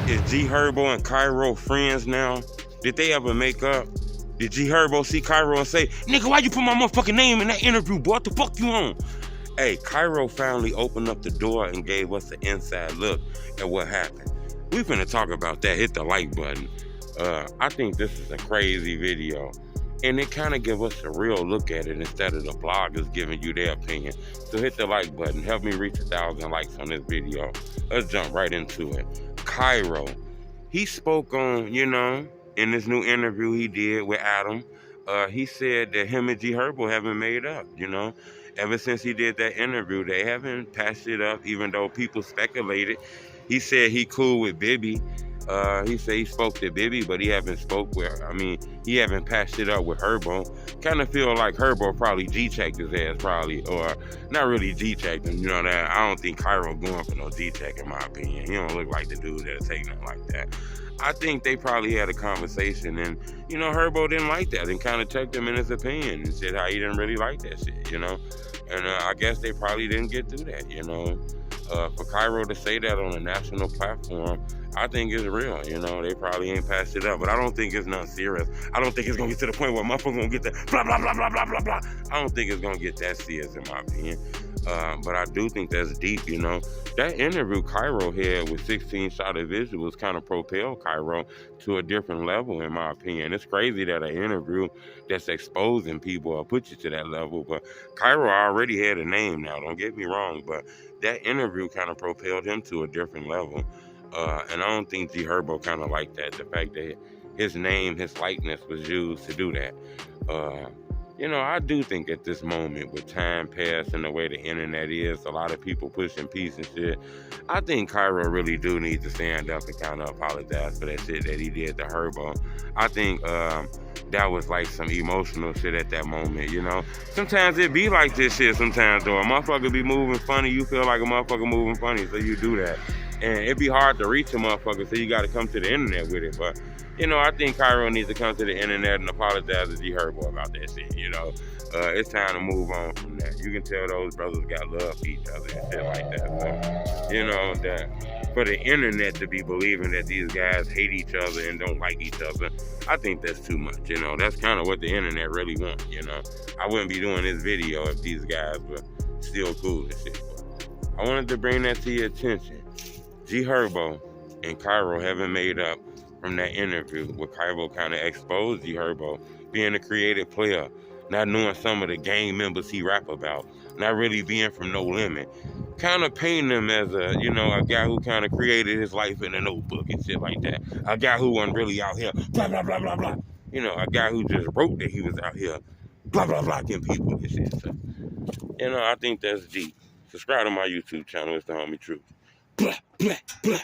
Is G Herbo and Kyro friends now? Did they ever make up? Did G Herbo see Kyro and say, nigga, why you put my motherfucking name in that interview, boy? What the fuck you on? Hey, Kyro finally opened up the door and gave us an inside look at what happened. We finna talk about that. Hit the like button. I think this is a crazy video. And it kind of give us a real look at it instead of the bloggers giving you their opinion. So hit the like button. Help me reach 1,000 likes on this video. Let's jump right into it. Kyro, he spoke on, in this new interview he did with Adam. He said that him and G Herbo haven't made up, Ever since he did that interview, they haven't patched it up, even though people speculated. He said he cool with Bibby. He said he spoke to Bibby, but he haven't he haven't patched it up with Herbo. Kind of feel like Herbo probably G-checked his ass probably, or not really G-checked him, that. I don't think Kyro going for no G-check in my opinion. He don't look like the dude that'll take nothing like that. I think they probably had a conversation and, Herbo didn't like that and kind of checked him in his opinion and said how he didn't really like that shit, And I guess they probably didn't get through that, For Kyro to say that on a national platform, I think it's real, They probably ain't passed it up, but I don't think it's nothing serious. I don't think it's gonna get to the point where motherfuckers gonna get that blah, blah, blah, blah, blah, blah, blah. I don't think it's gonna get that serious in my opinion. But I do think that's deep, That interview Kyro had with 16-shot of visuals kind of propelled Kyro to a different level, in my opinion. It's crazy that an interview that's exposing people will put you to that level, but Kyro already had a name now, don't get me wrong, but that interview kind of propelled him to a different level. And I don't think G Herbo kind of liked that, the fact that his name, his likeness was used to do that. I do think at this moment, with time passed and the way the internet is, a lot of people pushing peace and shit, I think Kyro really do need to stand up and kind of apologize for that shit that he did to Herbo. I think that was like some emotional shit at that moment, Sometimes it be like this shit sometimes, though. A motherfucker be moving funny, you feel like a motherfucker moving funny, so you do that. And it be hard to reach a motherfucker, so you got to come to the internet with it. But, I think Kyro needs to come to the internet and apologize to G Herbo about that shit, It's time to move on from that. You can tell those brothers got love for each other and shit like that. So, that for the internet to be believing that these guys hate each other and don't like each other, I think that's too much, That's kind of what the internet really wants, I wouldn't be doing this video if these guys were still cool and shit. But I wanted to bring that to your attention. G Herbo and Kyro haven't made up from that interview where Kyro kind of exposed G Herbo being a creative player, not knowing some of the gang members he rap about, not really being from No Limit, kind of painting him as a guy who kind of created his life in a notebook and shit like that, a guy who wasn't really out here blah blah blah blah blah, a guy who just wrote that he was out here blah blah blah getting people and shit. So, I think that's deep. Subscribe to my YouTube channel. It's the homie Truth. Blah, blah, blah.